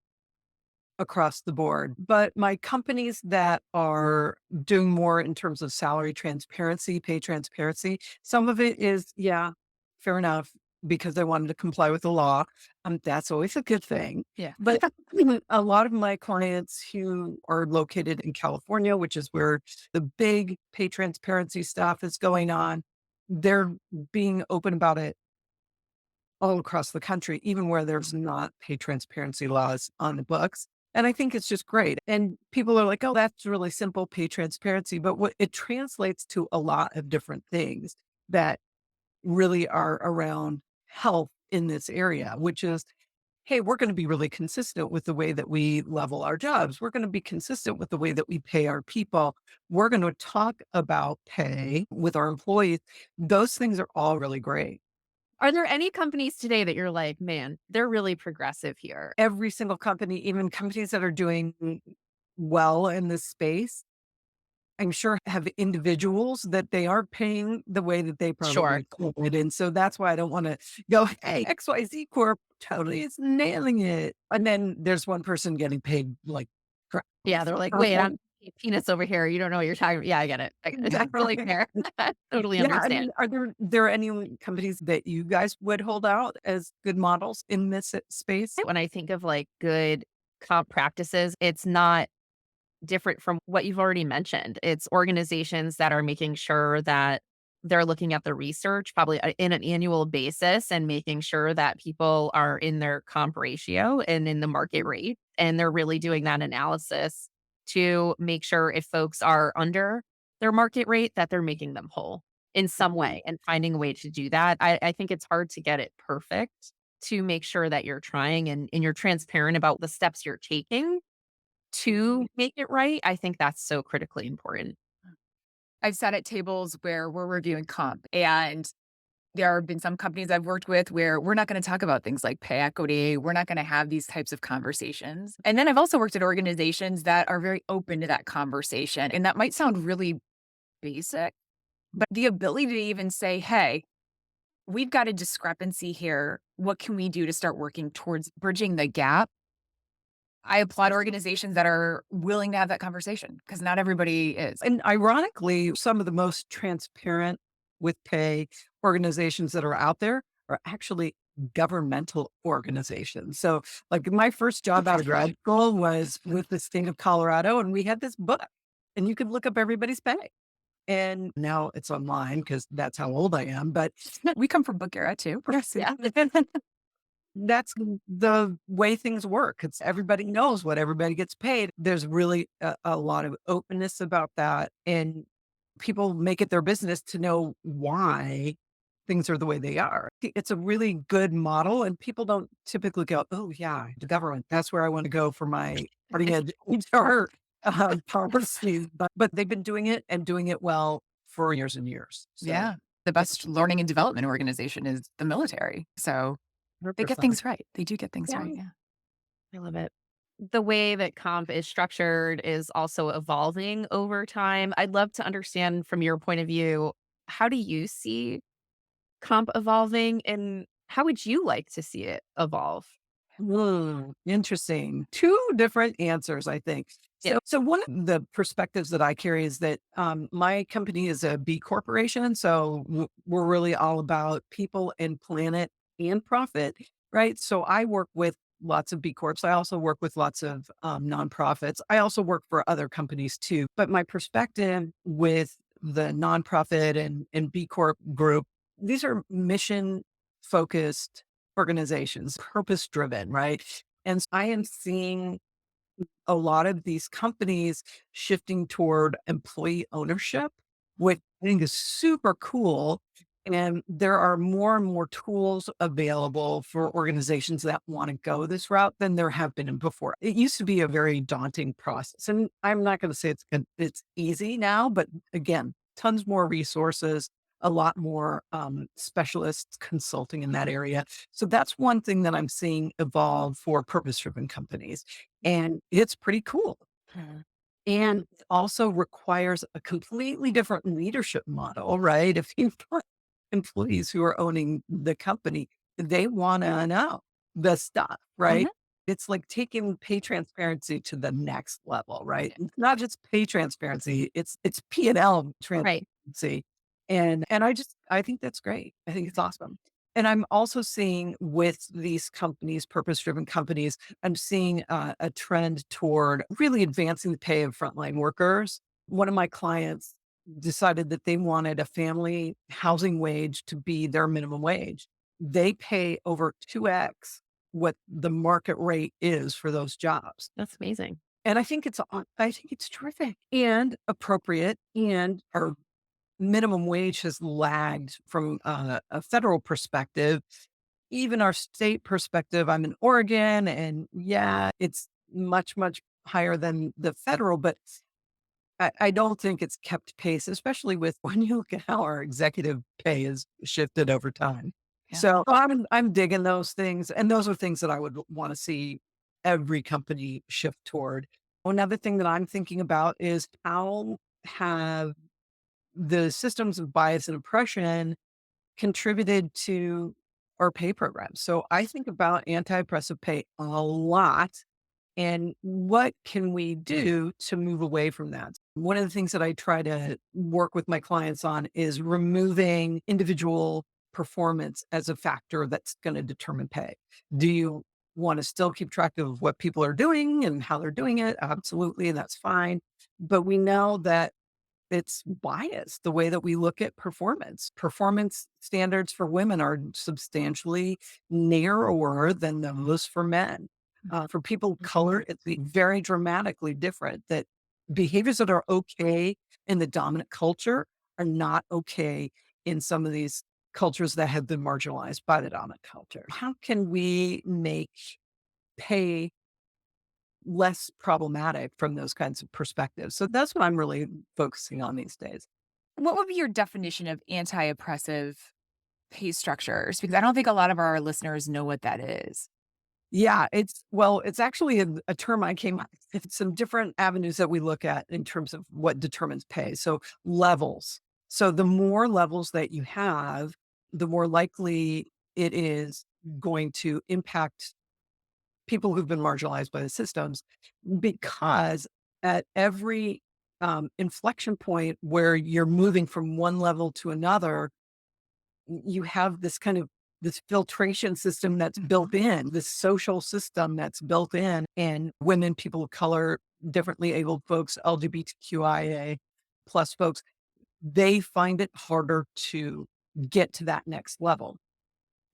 Speaker 1: across the board. But my companies that are doing more in terms of salary transparency, pay transparency, some of it is, yeah, fair enough, because they wanted to comply with the law. That's always a good thing.
Speaker 2: Yeah.
Speaker 1: But a lot of my clients who are located in California, which is where the big pay transparency stuff is going on, they're being open about it all across the country, even where there's not pay transparency laws on the books. And I think it's just great. And people are like, oh, that's really simple pay transparency. But what it translates to a lot of different things that really are around health in this area, which is, hey, we're going to be really consistent with the way that we level our jobs. We're going to be consistent with the way that we pay our people. We're going to talk about pay with our employees. Those things are all really great.
Speaker 2: Are there any companies today that you're like, "Man, they're really progressive here?"
Speaker 1: Every single company, even companies that are doing well in this space, I'm sure have individuals that they aren't paying the way that they
Speaker 2: Sure.
Speaker 1: probably could. And so that's why I don't want to go, hey, XYZ Corp totally is nailing it. And then there's one person getting paid like crap.
Speaker 2: Yeah, they're like, "Wait, peanuts over here. You don't know what you're talking about. Yeah, I get it. I totally fair. I totally
Speaker 1: Yeah, I
Speaker 2: understand.
Speaker 1: mean, are there any companies that you guys would hold out as good models in this space?
Speaker 2: When I think of like good comp practices, it's not different from what you've already mentioned. It's organizations that are making sure that they're looking at the research probably in an annual basis and making sure that people are in their comp ratio and in the market rate. And they're really doing that analysis to make sure if folks are under their market rate, that they're making them whole in some
Speaker 1: Mhm.
Speaker 2: way and finding a way to do that. I think it's hard to get it perfect to make sure that you're trying and you're transparent about the steps you're taking to make it right. I think that's so critically important.
Speaker 3: I've sat at tables where we're reviewing comp, and there have been some companies I've worked with where we're not going to talk about things like pay equity. We're not going to have these types of conversations. And then I've also worked at organizations that are very open to that conversation. And that might sound really basic, but the ability to even say, hey, we've got a discrepancy here. What can we do to start working towards bridging the gap? I applaud organizations that are willing to have that conversation because not everybody is.
Speaker 1: And ironically, some of the most transparent with pay organizations that are out there are actually governmental organizations. So, like my first job out of grad school was with the state of Colorado, and we had this book, and you could look up everybody's pay. And now it's online because that's how old I am. But
Speaker 3: We come from book era too.
Speaker 1: yes, yeah. That's the way things work. It's everybody knows what everybody gets paid. There's really a lot of openness about that. And people make it their business to know why things are the way they are. It's a really good model. And people don't typically go, oh, yeah, the government, that's where I want to go for my cutting edge HR policies. But they've been doing it and doing it well for years and years. So
Speaker 3: Yeah. The best learning and development organization is the military. So they get
Speaker 1: 100%.
Speaker 3: things right. They do get things right.
Speaker 1: Yeah.
Speaker 3: Yeah.
Speaker 2: I love it. The way that comp is structured is also evolving over time. I'd love to understand from your point of view, how do you see comp evolving and how would you like to see it evolve?
Speaker 1: Interesting. Two different answers, I think.
Speaker 2: Yeah.
Speaker 1: So one of the perspectives that I carry is that my company is a B corporation. So we're really all about people and planet and profit, right? So I work with lots of B Corps. I also work with lots of nonprofits. I also work for other companies too. But my perspective with the nonprofit and B Corp group, these are mission focused organizations, purpose driven, right? And I am seeing a lot of these companies shifting toward employee ownership, which I think is super cool. And there are more and more tools available for organizations that want to go this route than there have been before. It used to be a very daunting process. And I'm not going to say it's easy now, but again, tons more resources, a lot more specialists consulting in that area. So that's one thing that I'm seeing evolve for purpose driven companies. And it's pretty cool. And it also requires a completely different leadership model, right? If you've got employees who are owning the company, they want to know the stuff, right?
Speaker 3: Mhm.
Speaker 1: It's like taking pay transparency to the next level, right? It's not just pay transparency, it's P&L
Speaker 2: Right.
Speaker 1: transparency. And I think that's great. I think it's awesome. And I'm also seeing with these companies, purpose driven companies, I'm seeing a trend toward really advancing the pay of frontline workers. One of my clients decided that they wanted a family housing wage to be their minimum wage. They pay over 2x what the market rate is for those jobs.
Speaker 2: That's amazing.
Speaker 1: And I think it's terrific and appropriate, and our minimum wage has lagged from a federal perspective, even our state perspective. I'm in Oregon, and yeah, it's much, much higher than the federal, but I don't think it's kept pace, especially with when you look at how our executive pay has shifted over time.
Speaker 3: Yeah.
Speaker 1: So I'm digging those things, and those are things that I would want to see every company shift toward. Another thing that I'm thinking about is how have the systems of bias and oppression contributed to our pay programs. So I think about anti-oppressive pay a lot. And what can we do to move away from that? One of the things that I try to work with my clients on is removing individual performance as a factor that's going to determine pay. Do you want to still keep track of what people are doing and how they're doing it? Absolutely, that's fine. But we know that it's biased the way that we look at performance. Performance standards for women are substantially narrower than those for men. For people of color, it's very dramatically different that behaviors that are okay in the dominant culture are not okay in some of these cultures that have been marginalized by the dominant culture. How can we make pay less problematic from those kinds of perspectives? So that's what I'm really focusing on these days.
Speaker 3: What would be your definition of anti-oppressive pay structures? Because I don't think a lot of our listeners know what that is.
Speaker 1: Yeah, it's actually a term I came up with. Some different avenues that we look at in terms of what determines pay. So levels. So the more levels that you have, the more likely it is going to impact people who've been marginalized by the systems, because at every inflection point where you're moving from one level to another, you have this kind of this filtration system that's built in, this social system that's built in, and women, people of color, differently abled folks, LGBTQIA plus folks, they find it harder to get to that next level.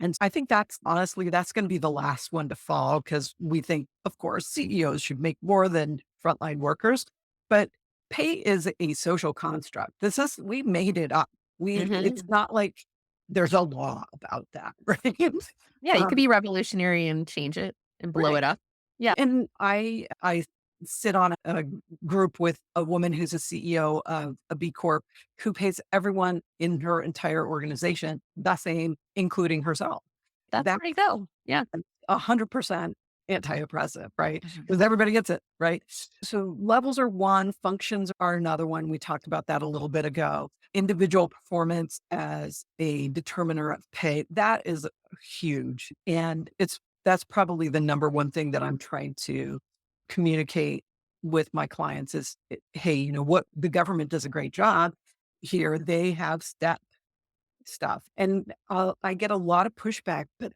Speaker 1: And I think that's honestly, that's going to be the last one to fall because we think, of course, CEOs should make more than frontline workers, but pay is a social construct. We made it up. It's
Speaker 2: Mhm.
Speaker 1: not like there's a law about that, right?
Speaker 2: Yeah, you could
Speaker 1: um,
Speaker 2: be revolutionary and change it and blow
Speaker 1: right.
Speaker 2: it up. Yeah,
Speaker 1: And I sit on a group with a woman who's a CEO of a B Corp who pays everyone in her entire organization the same, including herself.
Speaker 2: that's
Speaker 1: That's
Speaker 2: where to go. Yeah.
Speaker 1: 100% anti-oppressive, right?
Speaker 3: Mhm.
Speaker 1: Because everybody gets it, right? So levels are one, functions are another one. We talked about that a little bit ago. Individual performance as a determiner of pay, that is huge. And that's probably the number one thing that I'm trying to communicate with my clients is, hey, what the government does a great job here. They have stuff. And I get a lot of pushback, but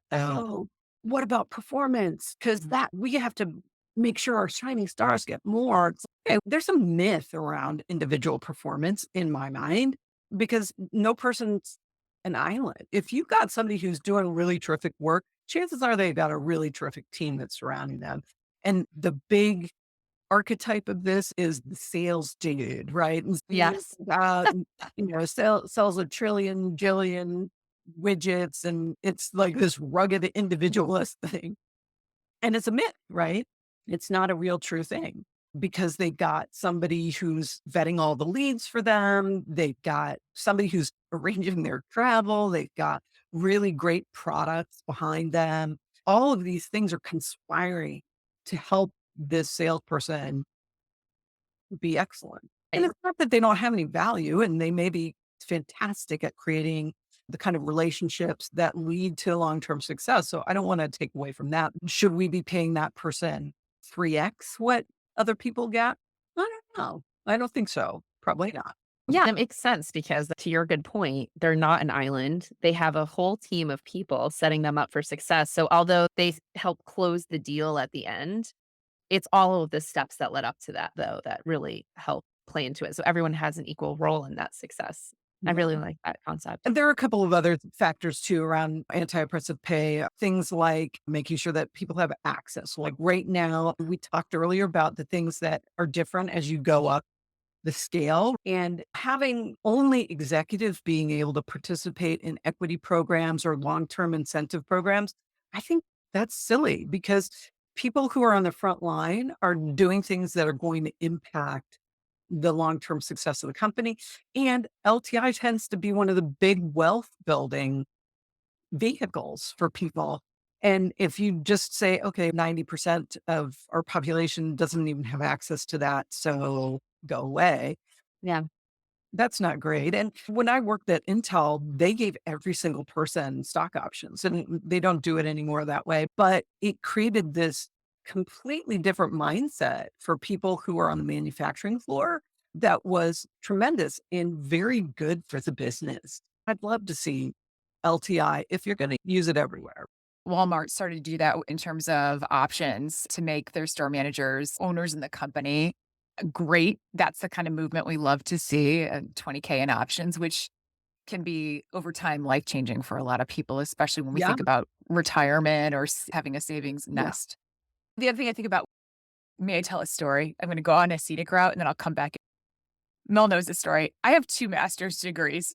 Speaker 1: what about performance? Because that we have to make sure our shining stars get more. Okay, there's a myth around individual performance in my mind because no person's an island. If you've got somebody who's doing really terrific work, chances are they've got a really terrific team that's surrounding them. And the big archetype of this is the sales dude, right? And
Speaker 2: Yes.
Speaker 1: sells a trillion, jillion widgets, and it's like this rugged individualist thing. And it's a myth, right? It's not a real true thing because they've got somebody who's vetting all the leads for them. They've got somebody who's arranging their travel. They've got really great products behind them. All of these things are conspiring to help this salesperson be excellent. And
Speaker 2: Right.
Speaker 1: it's not that they don't have any value and they may be fantastic at creating the kind of relationships that lead to long-term success. So I don't want to take away from that. Should we be paying that person 3x what other people get? I don't know. I don't think so. Probably not.
Speaker 2: Yeah, it makes sense because to your good point, they're not an island. They have a whole team of people setting them up for success. So although they help close the deal at the end, it's all of the steps that led up to that though that really help play into it. So everyone has an equal role in that success. I
Speaker 1: Yeah.
Speaker 2: really like that concept.
Speaker 1: And there are a couple of other factors too around anti-oppressive pay, things like making sure that people have access. Like right now, we talked earlier about the things that are different as you go up the scale, and having only executives being able to participate in equity programs or long-term incentive programs. I think that's silly because people who are on the front line are doing things that are going to impact the long-term success of the company. And LTI tends to be one of the big wealth building vehicles for people. And if you just say, okay, 90% of our population doesn't even have access to that, so go away,
Speaker 2: Yeah.
Speaker 1: that's not great. And when I worked at Intel, they gave every single person stock options, and they don't do it anymore that way. But it created this completely different mindset for people who are on the manufacturing floor that was tremendous and very good for the business. I'd love to see LTI if you're going to use it everywhere.
Speaker 3: Walmart started to do that in terms of options to make their store managers owners in the company. Great. That's the kind of movement we love to see, 20K in options, which can be over time life changing for a lot of people, especially when we
Speaker 1: Yeah.
Speaker 3: think about retirement or having a savings
Speaker 1: Yeah.
Speaker 3: nest. The other thing I think about, may I tell a story? I'm going to go on a scenic route and then I'll come back. Mel knows the story. I have 2 master's degrees.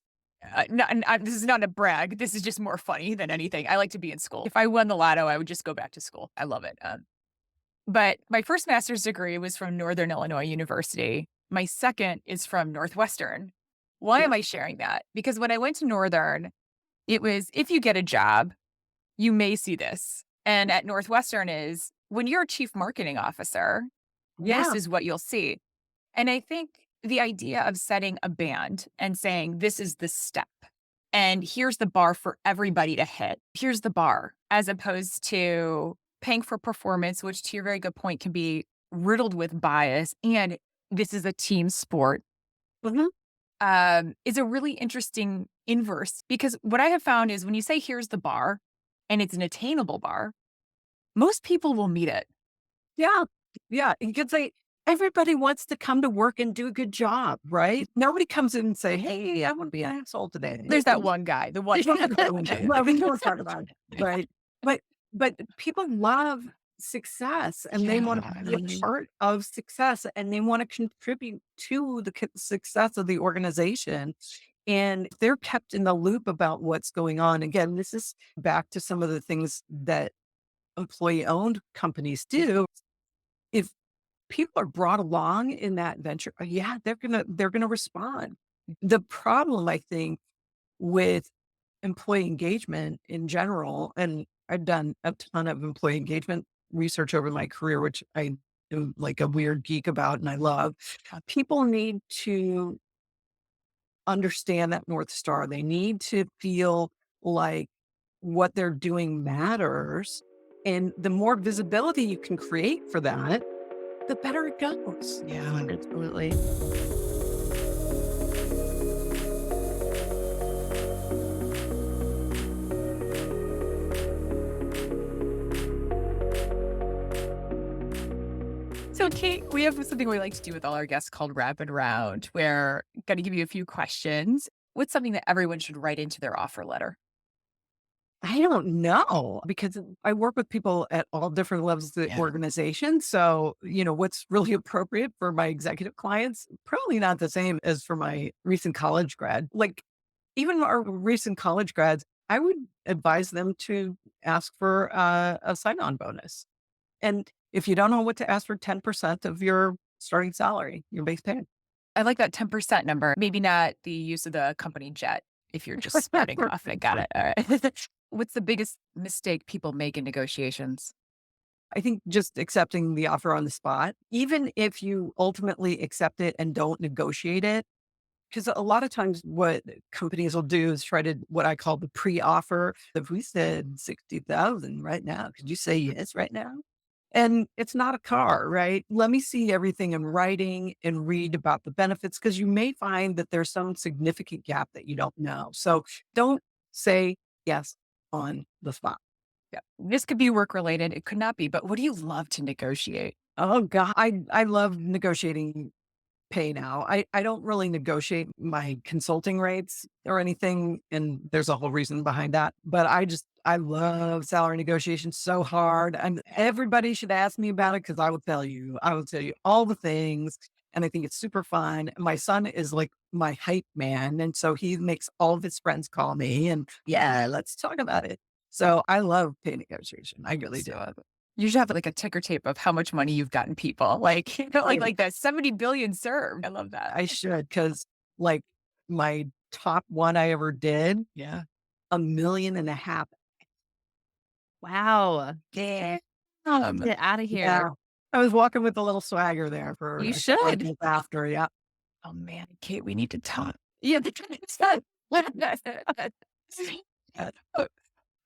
Speaker 3: This is not a brag. This is just more funny than anything. I like to be in school. If I won the lotto, I would just go back to school. I love it. But my first master's degree was from Northern Illinois University. My second is from Northwestern. Why am I sharing that? Because when I went to Northern, it was if you get a job, you may see this. And at Northwestern is when you're a chief marketing officer, this
Speaker 1: Yeah.
Speaker 3: is what you'll see. And I think the idea of setting a band and saying, this is the step, and here's the bar for everybody to hit. Here's the bar, as opposed to paying for performance, which to your very good point can be riddled with bias. And this is a team sport,
Speaker 1: Mhm.
Speaker 3: is a really interesting inverse. Because what I have found is when you say, here's the bar, and it's an attainable bar, most people will meet it.
Speaker 1: Yeah. Yeah. You could say everybody wants to come to work and do a good job, right? Nobody comes in and say, hey, I want to be an asshole today.
Speaker 3: There's that one guy, the one.
Speaker 1: Well, we don't talk about it, right? But people love success and they want to be a part of success and they want to contribute to the success of the organization. And if they're kept in the loop about what's going on. Again, this is back to some of the things that employee owned companies do. If people are brought along in that venture, yeah, they're gonna respond. The problem, I think, with employee engagement in general, and I've done a ton of employee engagement research over my career, which I am like a weird geek about and I love. People need to understand that North Star. They need to feel like what they're doing matters. And the more visibility you can create for that, the better it goes.
Speaker 2: Yeah, absolutely.
Speaker 3: So, Kate, we have something we like to do with all our guests called Rapid Round, where I'm going to give you a few questions. What's something that everyone should write into their offer letter?
Speaker 1: I don't know because I work with people at all different levels of the
Speaker 3: Yeah.
Speaker 1: organization. So, what's really appropriate for my executive clients, probably not the same as for my recent college grad. Like, even our recent college grads, I would advise them to ask for a sign on bonus. And if you don't know what to ask for, 10% of your starting salary, your base pay.
Speaker 3: I like that 10% number. Maybe not the use of the company jet if you're just starting off. I got it. All right. What's the biggest mistake people make in negotiations?
Speaker 1: I think just accepting the offer on the spot, even if you ultimately accept it and don't negotiate it, because a lot of times what companies will do is try to what I call the pre-offer. If we said 60,000 right now, could you say yes right now? And it's not a car, right? Let me see everything in writing and read about the benefits because you may find that there's some significant gap that you don't know. So don't say yes on the spot.
Speaker 3: Yeah. This could be work related. It could not be, but what do you love to negotiate?
Speaker 1: Oh God, I love negotiating pay now. I don't really negotiate my consulting rates or anything, and there's a whole reason behind that. But I love salary negotiations so hard, and everybody should ask me about it because I will tell you all the things, and I think it's super fun. My son is like my hype man, and so he makes all of his friends call me, and yeah, let's talk about it. So I love pay negotiation. I really do.
Speaker 3: So, you should have like a ticker tape of how much money you've gotten people. Like, like that 70 billion served. I love that.
Speaker 1: I should because like my top one I ever did,
Speaker 3: Yeah.
Speaker 1: 1.5 million.
Speaker 2: Wow.
Speaker 1: Yeah.
Speaker 2: Get out of
Speaker 1: Yeah.
Speaker 2: here.
Speaker 1: I was walking with a little swagger there for
Speaker 2: You
Speaker 1: a couple of
Speaker 2: should.
Speaker 1: months after, yeah.
Speaker 3: Oh man, Kate, we need to talk.
Speaker 1: Yeah,
Speaker 3: Uh,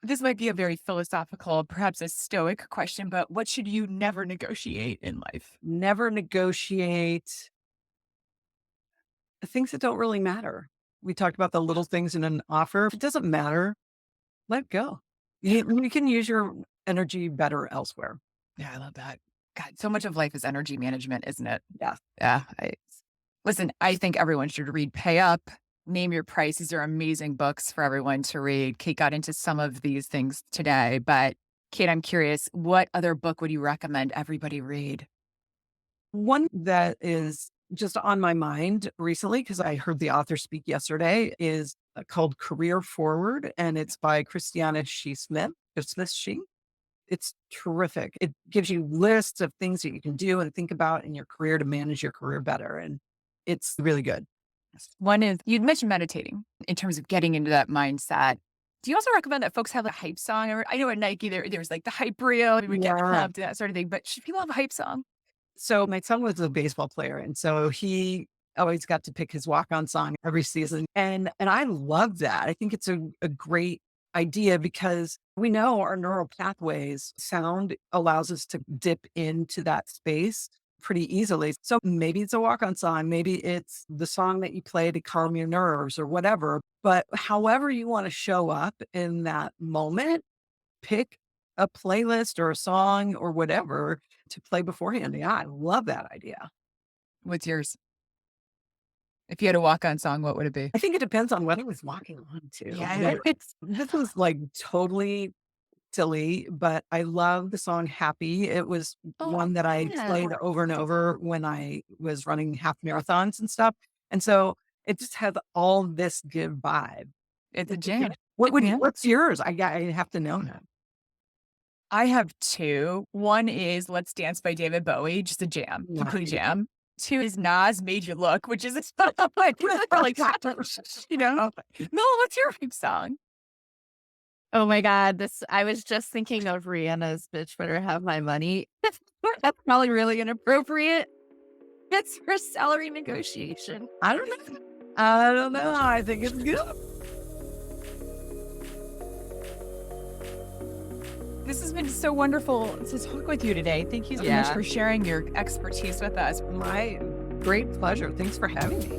Speaker 3: This might be a very philosophical, perhaps a stoic question, but what should you never negotiate in life?
Speaker 1: Never negotiate things that don't really matter. We talked about the little things in an offer. If it doesn't matter, let go. You can use your energy better elsewhere.
Speaker 3: Yeah, I love that. God, so much of life is energy management, isn't it?
Speaker 1: Yeah.
Speaker 3: Yeah. Listen, I think everyone should read Pay Up, Name Your Price. These are amazing books for everyone to read. Kate got into some of these things today, but Kate, I'm curious, what other book would you recommend everybody read?
Speaker 1: One that is just on my mind recently, because I heard the author speak yesterday, is called Career Forward, and it's by Christiana She Smith. Smith She. It's terrific. It gives you lists of things that you can do and think about in your career to manage your career better. And it's really good.
Speaker 3: One is you'd mentioned meditating in terms of getting into that mindset. Do you also recommend that folks have a hype song? Or I know at Nike there's like the hype reel, we get
Speaker 1: Yeah.
Speaker 3: pumped, that sort of thing. But should people have a hype song?
Speaker 1: So my son was a baseball player, and so he always got to pick his walk-on song every season. And I love that. I think it's a great idea because we know our neural pathways, sound allows us to dip into that space pretty easily. So maybe it's a walk-on song, maybe it's the song that you play to calm your nerves or whatever. But however you want to show up in that moment, pick a playlist or a song or whatever to play beforehand. Yeah, I love that idea.
Speaker 3: What's yours? If you had a walk-on song, what would it be?
Speaker 1: I think it depends on what I was walking on to.
Speaker 3: Yeah.
Speaker 1: This was like totally silly, but I love the song Happy. It was
Speaker 2: Oh,
Speaker 1: one that I
Speaker 2: yeah.
Speaker 1: played over and over when I was running half marathons and stuff. And so it just has all this good vibe.
Speaker 3: It's a jam. Yeah.
Speaker 1: What's yours? I have to know now.
Speaker 3: I have two. One is Let's Dance by David Bowie, just a jam, complete
Speaker 1: Nice.
Speaker 3: jam. Two is Nas Made You Look, which is like, you know. No, what's your hype song?
Speaker 2: Oh my God. I was just thinking of Rihanna's Bitch Better Have My Money. That's probably really inappropriate. It's for salary negotiation.
Speaker 1: I don't know. I don't know. I think it's good.
Speaker 3: This has been so wonderful to talk with you today. Thank you so much
Speaker 2: Yeah.
Speaker 3: for sharing your expertise with us.
Speaker 1: My great pleasure. Thanks for having me.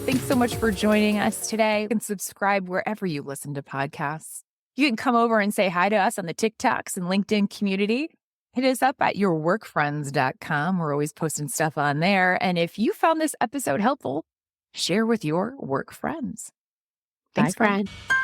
Speaker 3: Thanks so much for joining us today. You can subscribe wherever you listen to podcasts. You can come over and say hi to us on the TikToks and LinkedIn community. Hit us up at yourworkfriends.com. We're always posting stuff on there. And if you found this episode helpful, share with your work friends.
Speaker 2: Bye,
Speaker 3: Thanks, friend.
Speaker 2: friend.